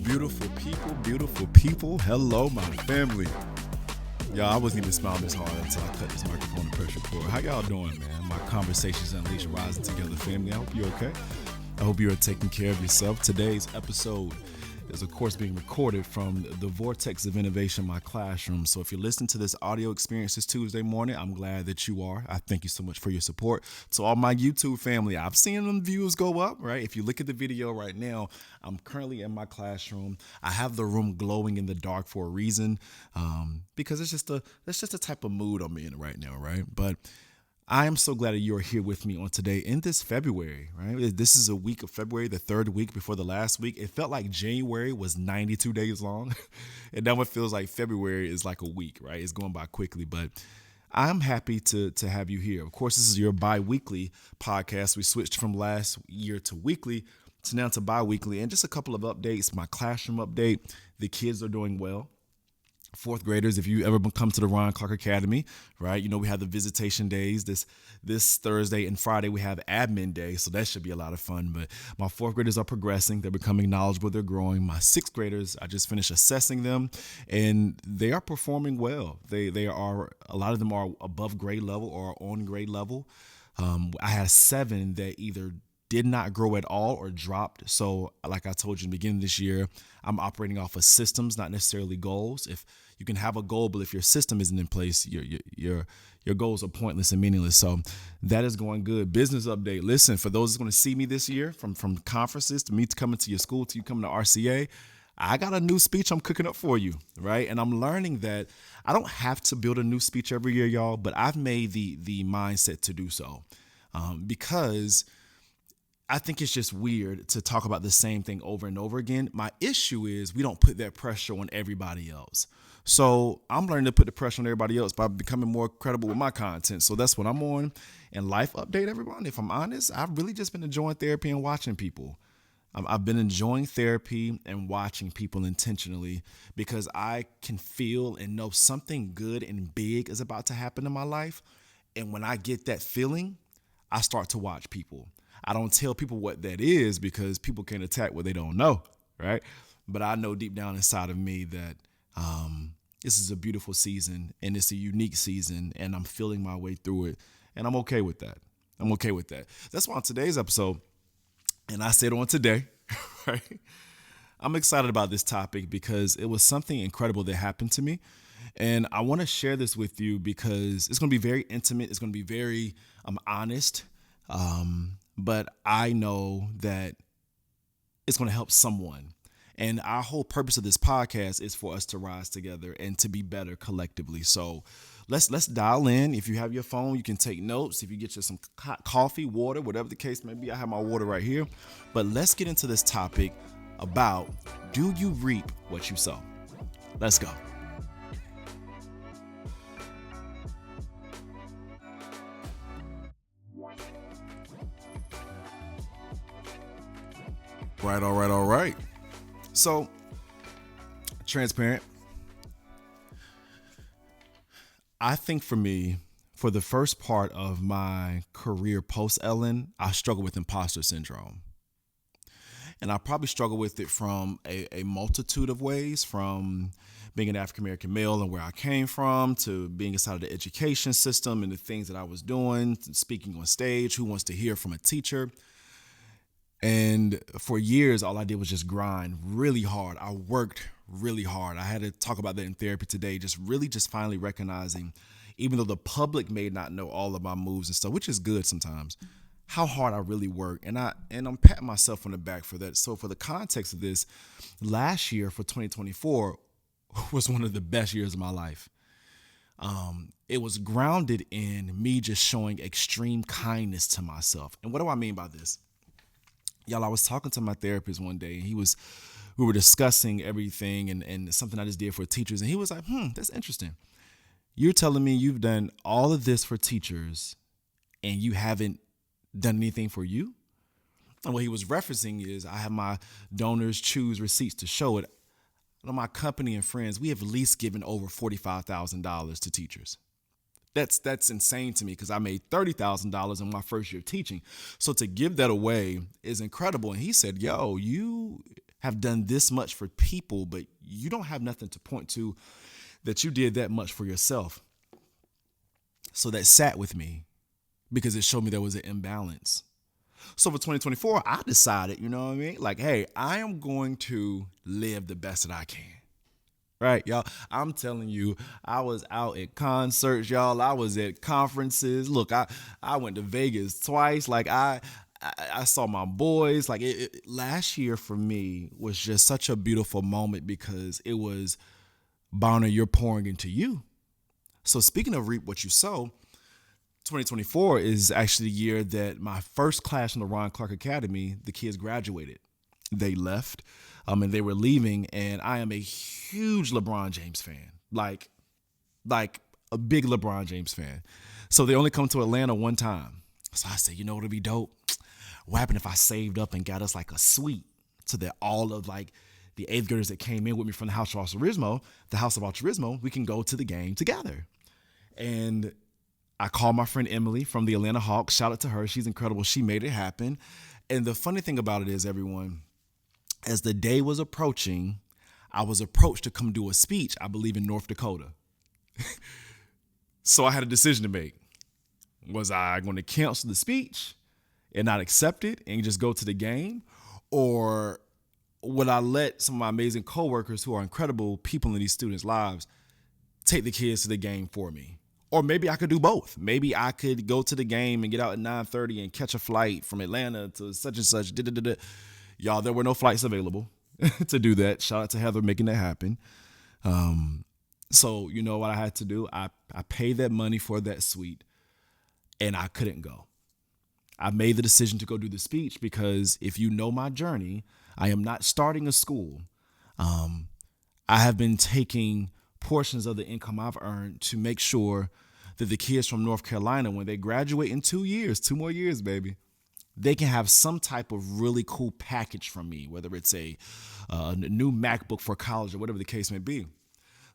Beautiful people. Hello, my family. Y'all, I wasn't even smiling this hard until I cut this microphone and press record. How y'all doing, man? My Conversations Unleashed Rising Together family. I hope you're okay. I hope you are taking care of yourself. Today's episode is, of course, being recorded from the Vortex of Innovation, my classroom. So if you're listening to this audio experience this Tuesday morning, I'm glad that you are. I thank you so much for your support. To all my YouTube family, I've seen them views go up, right? If you look at the video right now, I'm currently in my classroom. I have the room glowing in the dark for a reason, because that's just the type of mood I'm in right now, right? But I am so glad that you're here with me on today in this February, right? This is a week of February, the third week before the last week. It felt like January was 92 days long. And now it feels like February is like a week, right? It's going by quickly, but I'm happy to have you here. Of course, this is your bi-weekly podcast. We switched from last year to weekly to now to bi-weekly, and just a couple of updates. My classroom update, the kids are doing well. Fourth graders, if you ever come to the Ron Clark Academy, right? You know, we have the visitation days. This Thursday and Friday, we have admin day. So that should be a lot of fun. But my fourth graders are progressing. They're becoming knowledgeable. They're growing. My sixth graders, I just finished assessing them and they are performing well. They are, a lot of them are above grade level or on grade level. I had 7 that either did not grow at all or dropped. So like I told you in the beginning of this year, I'm operating off of systems, not necessarily goals. If you can have a goal, but if your system isn't in place, your goals are pointless and meaningless. So that is going good. Business update. Listen, for those that's going to see me this year, from conferences to me coming to your school to you coming to RCA, I got a new speech I'm cooking up for you, right? And I'm learning that I don't have to build a new speech every year, y'all, but I've made the mindset to do so, because I think it's just weird to talk about the same thing over and over again. My issue is we don't put that pressure on everybody else. So I'm learning to put the pressure on everybody else by becoming more credible with my content. So that's what I'm on. And life update, everyone. If I'm honest, I've really just been enjoying therapy and watching people. I've been enjoying therapy and watching people intentionally because I can feel and know something good and big is about to happen in my life. And when I get that feeling, I start to watch people. I don't tell people what that is because people can attack what they don't know, right? But I know deep down inside of me that this is a beautiful season and it's a unique season and I'm feeling my way through it. And I'm okay with that. That's why on today's episode, and I said on today, right? I'm excited about this topic because it was something incredible that happened to me. And I want to share this with you because it's going to be very intimate. It's going to be very honest. But I know that it's going to help someone. And our whole purpose of this podcast is for us to rise together and to be better collectively. So let's dial in. If you have your phone, you can take notes. If you get you some hot coffee, water, whatever the case may be, I have my water right here. But let's get into this topic about, do you reap what you sow? Let's go. All right. So, transparent. I think for me, for the first part of my career post-Ellen, I struggled with imposter syndrome. And I probably struggle with it from a multitude of ways, from being an African-American male and where I came from, to being inside of the education system and the things that I was doing, speaking on stage, who wants to hear from a teacher. And for years, all I did was just grind really hard. I worked really hard. I had to talk about that in therapy today, just finally recognizing, even though the public may not know all of my moves and stuff, which is good sometimes, how hard I really work. And I'm patting myself on the back for that. So for the context of this, last year for 2024 was one of the best years of my life. It was grounded in me just showing extreme kindness to myself. And what do I mean by this? Y'all, I was talking to my therapist one day and we were discussing everything and something I just did for teachers. And he was like, that's interesting. You're telling me you've done all of this for teachers and you haven't done anything for you? And what he was referencing is I have my donors choose receipts to show it. My company and friends, we have at least given over $45,000 to teachers. That's insane to me because I made $30,000 in my first year of teaching. So to give that away is incredible. And he said, yo, you have done this much for people, but you don't have nothing to point to that you did that much for yourself. So that sat with me because it showed me there was an imbalance. So for 2024, I decided, you know what I mean? Like, hey, I am going to live the best that I can. Right, y'all. I'm telling you, I was out at concerts, y'all. I was at conferences. Look, I went to Vegas twice. Like I saw my boys. Like last year for me was just such a beautiful moment because it was, Bonner, you're pouring into you. So speaking of reap what you sow, 2024 is actually the year that my first class in the Ron Clark Academy, the kids graduated. They left, and they were leaving, and I am a huge LeBron James fan, like a big LeBron James fan. So they only come to Atlanta one time. So I said, you know what would be dope? What happened if I saved up and got us like a suite so that all of like the eighth graders that came in with me from the House of Altruismo, we can go to the game together. And I called my friend Emily from the Atlanta Hawks. Shout out to her. She's incredible. She made it happen. And the funny thing about it is, everyone, as the day was approaching, I was approached to come do a speech, I believe in North Dakota. So I had a decision to make. Was I going to cancel the speech and not accept it and just go to the game? Or would I let some of my amazing coworkers who are incredible people in these students' lives take the kids to the game for me? Or maybe I could do both. Maybe I could go to the game and get out at 9:30 and catch a flight from Atlanta to such and such. Y'all, there were no flights available to do that. Shout out to Heather making that happen. So you know what I had to do? I paid that money for that suite and I couldn't go. I made the decision to go do the speech because if you know my journey, I am not starting a school. I have been taking portions of the income I've earned to make sure that the kids from North Carolina, when they graduate in 2 years, 2 more years, baby, they can have some type of really cool package from me, whether it's a new MacBook for college or whatever the case may be.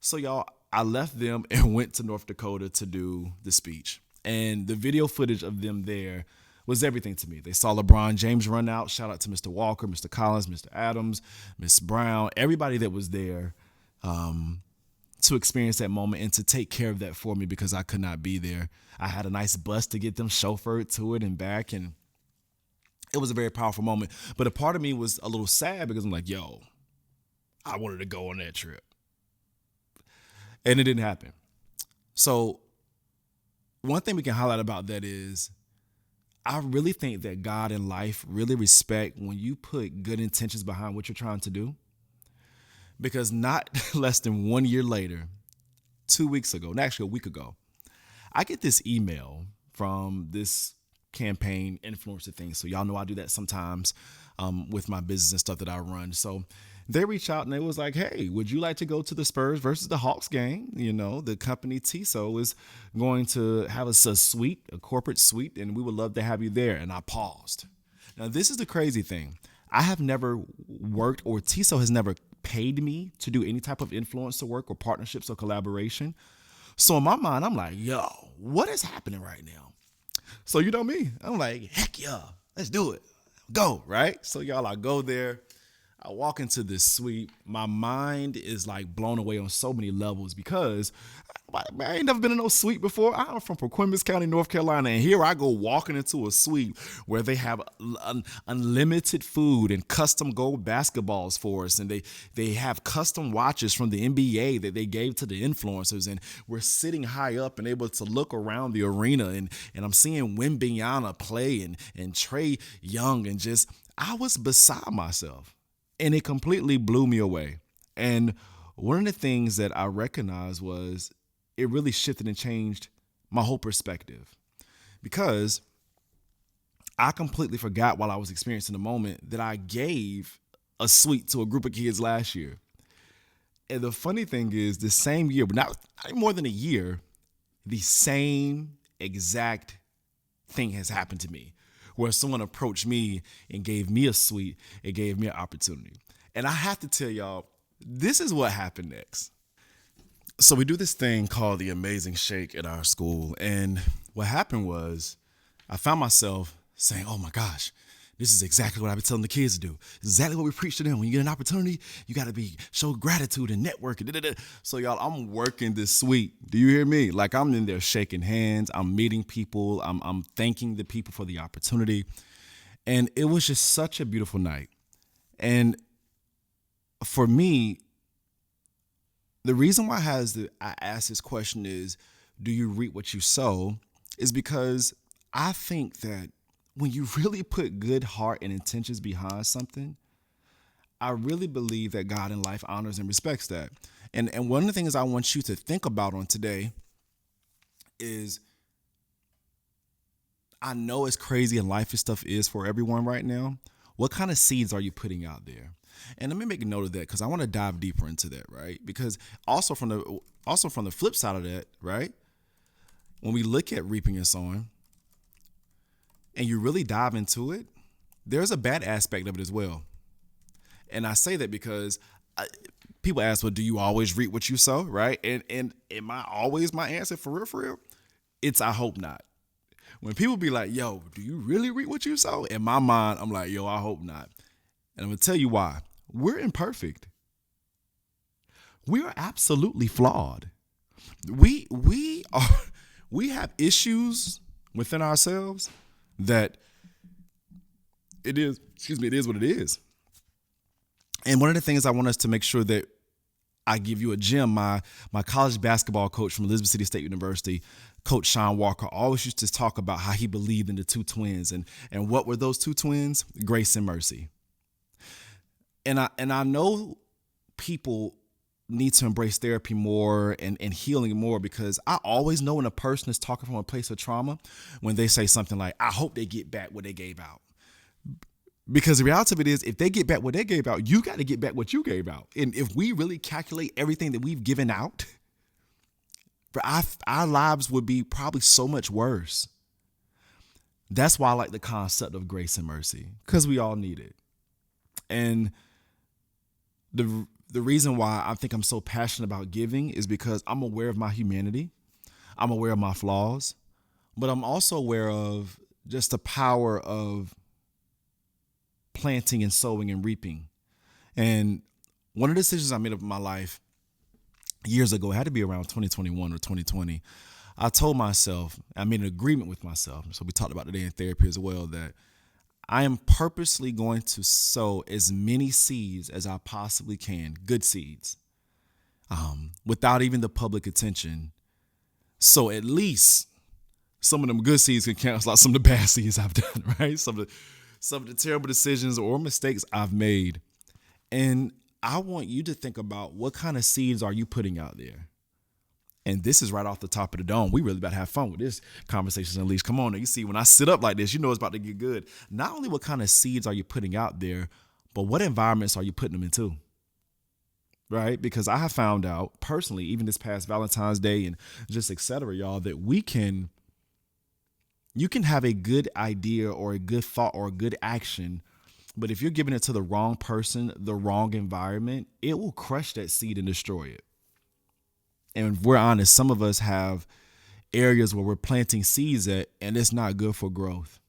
So y'all, I left them and went to North Dakota to do the speech. And the video footage of them there was everything to me. They saw LeBron James run out. Shout out to Mr. Walker, Mr. Collins, Mr. Adams, Miss Brown, everybody that was there to experience that moment and to take care of that for me because I could not be there. I had a nice bus to get them chauffeured to it and back, and it was a very powerful moment. But a part of me was a little sad because I'm like, yo, I wanted to go on that trip. And it didn't happen. So one thing we can highlight about that is I really think that God and life really respect when you put good intentions behind what you're trying to do. Because not less than 1 year later, 2 weeks ago, and actually a week ago, I get this email from this campaign influencer thing. So y'all know I do that sometimes with my business and stuff that I run. So they reached out and they was like, hey, would you like to go to the Spurs versus the Hawks game? You know, the company TISO is going to have us a suite, a corporate suite, and we would love to have you there. And I paused. Now, this is the crazy thing. I have never worked, or TISO has never paid me to do any type of influencer work or partnerships or collaboration. So in my mind, I'm like, yo, what is happening right now? So you know me, I'm like, heck yeah, let's do it. Go, right? So y'all, I go there. I walk into this suite. My mind is like blown away on so many levels because I ain't never been in no suite before. I'm from Perquimans County, North Carolina, and here I go walking into a suite where they have unlimited food and custom gold basketballs for us, and they have custom watches from the NBA that they gave to the influencers, and we're sitting high up and able to look around the arena, and I'm seeing Wembanyama play and Trey Young, and just I was beside myself. And it completely blew me away. And one of the things that I recognized was it really shifted and changed my whole perspective. Because I completely forgot while I was experiencing the moment that I gave a suite to a group of kids last year. And the funny thing is, the same year, but not more than a year, the same exact thing has happened to me, where someone approached me and gave me a suite and gave me an opportunity. And I have to tell y'all, this is what happened next. So we do this thing called the Amazing Shake at our school. And what happened was I found myself saying, oh my gosh, This is exactly what I've been telling the kids to do. This is exactly what we preach to them. When you get an opportunity, you got to show gratitude and network. So y'all, I'm working this suite. Do you hear me? Like I'm in there shaking hands. I'm meeting people. I'm thanking the people for the opportunity. And it was just such a beautiful night. And for me, the reason why I asked this question is, do you reap what you sow? Is because I think that when you really put good heart and intentions behind something, I really believe that God in life honors and respects that. And one of the things I want you to think about on today is, I know as crazy and life and stuff is for everyone right now, what kind of seeds are you putting out there? And let me make a note of that because I want to dive deeper into that, right? Because also from the flip side of that, right? When we look at reaping and sowing and you really dive into it, there's a bad aspect of it as well. And I say that because people ask, well, do you always reap what you sow, right? And am I always my answer for real, for real? It's I hope not. When people be like, yo, do you really reap what you sow? In my mind, I'm like, yo, I hope not. And I'm going to tell you why. We're imperfect. We are absolutely flawed. We have issues within ourselves that it is what it is. And one of the things I want us to make sure that I give you a gem, my college basketball coach from Elizabeth City State University, Coach Sean Walker, always used to talk about how he believed in the two twins. And what were those two twins? Grace and mercy. And I know people need to embrace therapy more and healing more, because I always know when a person is talking from a place of trauma when they say something like, I hope they get back what they gave out. Because the reality of it is, if they get back what they gave out, you got to get back what you gave out. And if we really calculate everything that we've given out, our lives would be probably so much worse. That's why I like the concept of grace and mercy, because we all need it. And the reason why I think I'm so passionate about giving is because I'm aware of my humanity. I'm aware of my flaws, but I'm also aware of just the power of planting and sowing and reaping. And one of the decisions I made of my life years ago, it had to be around 2021 or 2020. I told myself, I made an agreement with myself. So we talked about today in therapy as well, that I am purposely going to sow as many seeds as I possibly can, good seeds, without even the public attention. So at least some of them good seeds can cancel out some of the bad seeds I've done, right? Some of the terrible decisions or mistakes I've made. And I want you to think about, what kind of seeds are you putting out there? And this is right off the top of the dome. We really about to have fun with this Conversations Unleashed. Come on, you see, when I sit up like this, you know it's about to get good. Not only what kind of seeds are you putting out there, but what environments are you putting them into? Right? Because I have found out personally, even this past Valentine's Day and just et cetera, y'all, that you can have a good idea or a good thought or a good action, but if you're giving it to the wrong person, the wrong environment, it will crush that seed and destroy it. And if we're honest, some of us have areas where we're planting seeds at, and it's not good for growth.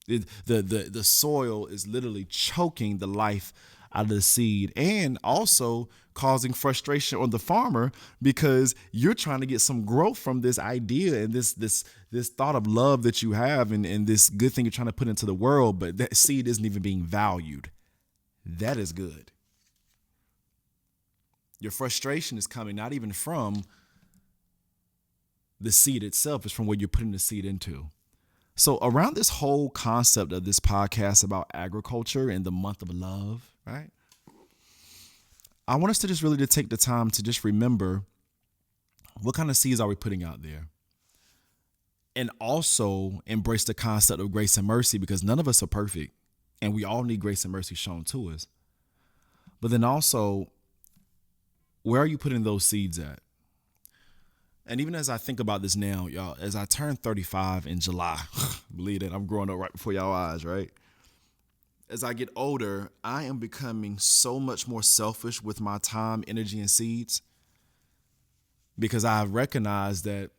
The soil is literally choking the life out of the seed, and also causing frustration on the farmer, because you're trying to get some growth from this idea and this thought of love that you have and this good thing you're trying to put into the world, but that seed isn't even being valued. That is good. Your frustration is coming not even from the seed itself, it's from where you're putting the seed into. So around this whole concept of this podcast about agriculture and the month of love, right? I want us to just really to take the time to just remember, what kind of seeds are we putting out there? And also embrace the concept of grace and mercy, because none of us are perfect and we all need grace and mercy shown to us. But then also, where are you putting those seeds at? And even as I think about this now, y'all, as I turn 35 in July, believe it, I'm growing up right before y'all eyes, right? As I get older, I am becoming so much more selfish with my time, energy, and seeds, because I recognize that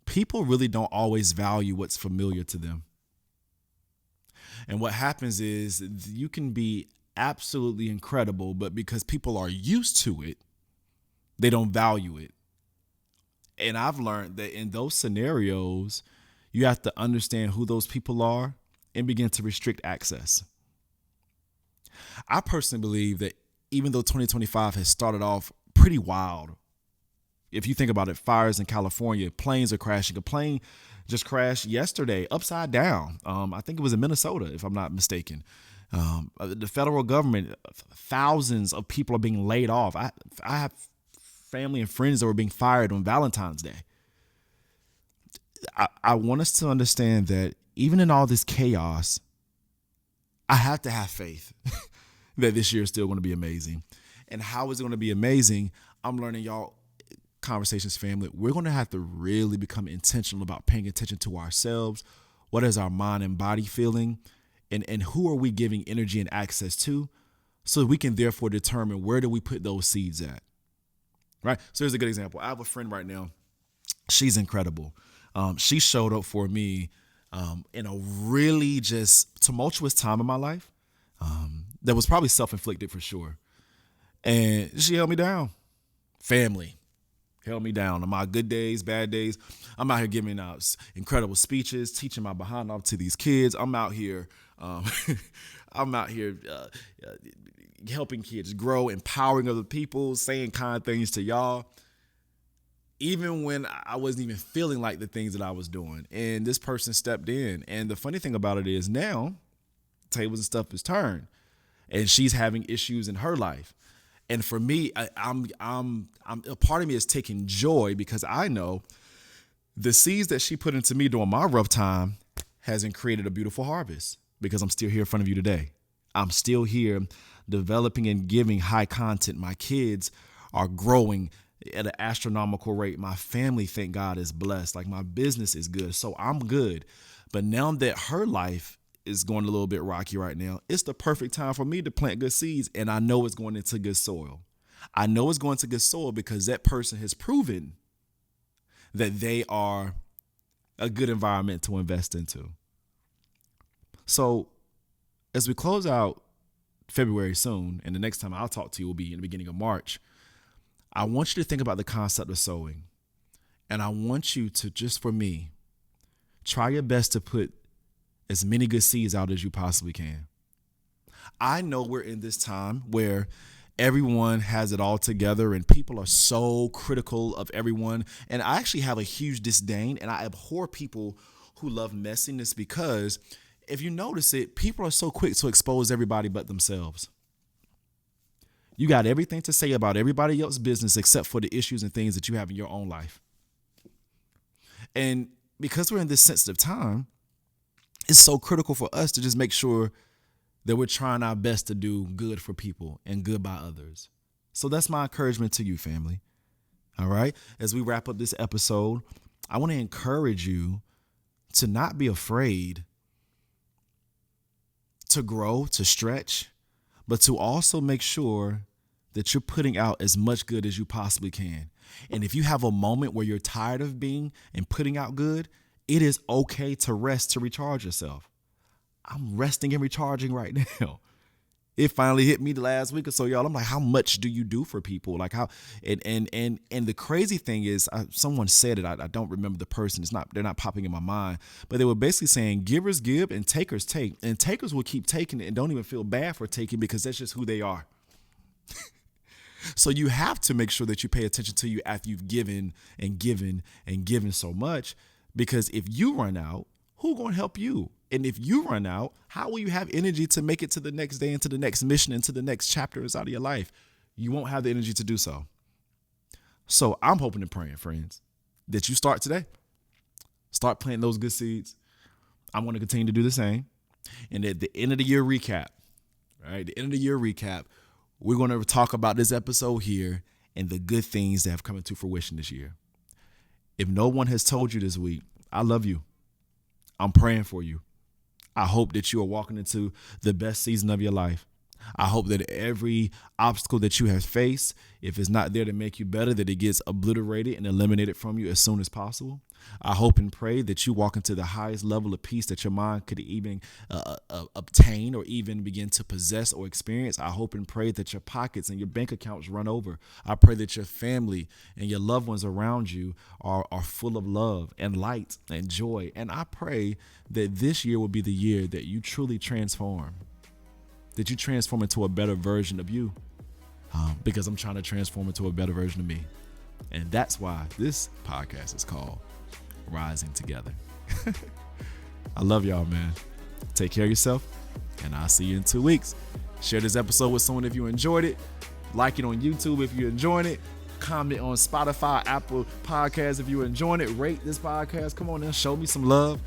people really don't always value what's familiar to them. And what happens is you can be absolutely incredible, but because people are used to it, they don't value it. And I've learned that in those scenarios, you have to understand who those people are and begin to restrict access. I personally believe that even though 2025 has started off pretty wild, if you think about it, fires in California, planes are crashing. A plane just crashed yesterday upside down. I think it was in Minnesota, if I'm not mistaken. The federal government, thousands of people are being laid off. I have family and friends that were being fired on Valentine's Day. I want us to understand that even in all this chaos, I have to have faith that this year is still going to be amazing. And how is it going to be amazing? I'm learning, y'all, Conversations family, we're going to have to really become intentional about paying attention to ourselves. What is our mind and body feeling? And who are we giving energy and access to? So that we can therefore determine where do we put those seeds at, right? So here's a good example. I have a friend right now. She's incredible. She showed up for me in a really just tumultuous time in my life that was probably self-inflicted for sure. And she held me down. Family held me down on my good days, bad days. I'm out here giving out incredible speeches, teaching my behind off to these kids. I'm out here, helping kids grow, empowering other people, saying kind things to y'all, even when I wasn't even feeling like the things that I was doing. And this person stepped in. And the funny thing about it is now tables and stuff is turned, and she's having issues in her life. And for me, I'm a part of me is taking joy because I know the seeds that she put into me during my rough time hasn't created a beautiful harvest because I'm still here in front of you today. I'm still here developing and giving high content. My kids are growing at an astronomical rate. My family, thank God, is blessed. Like my business is good. So I'm good. But now that her life is going a little bit rocky right now, it's the perfect time for me to plant good seeds. And I know it's going into good soil. I know it's going to good soil because that person has proven that they are a good environment to invest into. So as we close out February soon, and the next time I'll talk to you will be in the beginning of March, I want you to think about the concept of sowing. And I want you to, just for me, try your best to put as many good seeds out as you possibly can. I know we're in this time where everyone has it all together and people are so critical of everyone. And I actually have a huge disdain and I abhor people who love messiness because if you notice it, people are so quick to expose everybody but themselves. You got everything to say about everybody else's business except for the issues and things that you have in your own life. And because we're in this sensitive time, it's so critical for us to just make sure that we're trying our best to do good for people and good by others. So that's my encouragement to you, family. All right. As we wrap up this episode, I want to encourage you to not be afraid to grow, to stretch, but to also make sure that you're putting out as much good as you possibly can. And if you have a moment where you're tired of being and putting out good, it is okay to rest, to recharge yourself. I'm resting and recharging right now. It finally hit me the last week or so, y'all. I'm like, how much do you do for people? Like how, and the crazy thing is, someone said it. I don't remember the person. They're not popping in my mind, but they were basically saying givers give and takers take, and takers will keep taking it and don't even feel bad for taking because that's just who they are. So you have to make sure that you pay attention to you after you've given and given and given so much, because if you run out, who's going to help you? And if you run out, how will you have energy to make it to the next day, into the next mission, into the next chapter inside of your life? You won't have the energy to do so. So I'm hoping and praying, friends, that you start today. Start planting those good seeds. I'm going to continue to do the same. And at the end of the year recap, right? The end of the year recap, we're going to talk about this episode here and the good things that have come into fruition this year. If no one has told you this week, I love you. I'm praying for you. I hope that you are walking into the best season of your life. I hope that every obstacle that you have faced, if it's not there to make you better, that it gets obliterated and eliminated from you as soon as possible. I hope and pray that you walk into the highest level of peace that your mind could even obtain or even begin to possess or experience. I hope and pray that your pockets and your bank accounts run over. I pray that your family and your loved ones around you are full of love and light and joy. And I pray that this year will be the year that you truly transform, that you transform into a better version of you, because I'm trying to transform into a better version of me. And that's why this podcast is called Rising Together. I love y'all, man. Take care of yourself, and I'll see you in 2 weeks. Share this episode with someone if you enjoyed it. Like it on YouTube if you're enjoying it. Comment on Spotify, Apple Podcasts if you're enjoying it. Rate this podcast. Come on now, show me some love,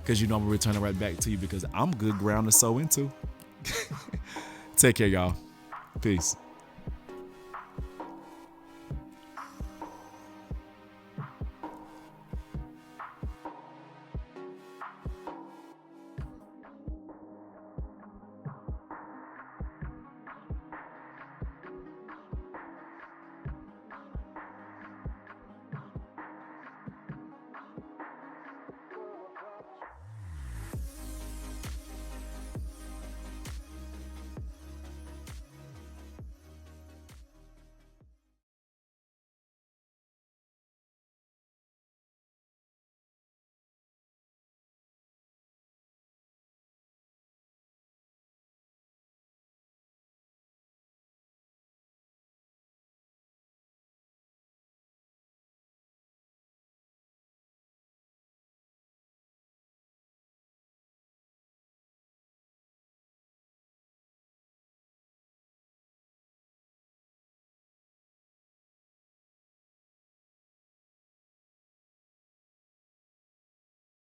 because you know I'm going to return it right back to you, because I'm good ground to sow into. Take care, y'all. Peace.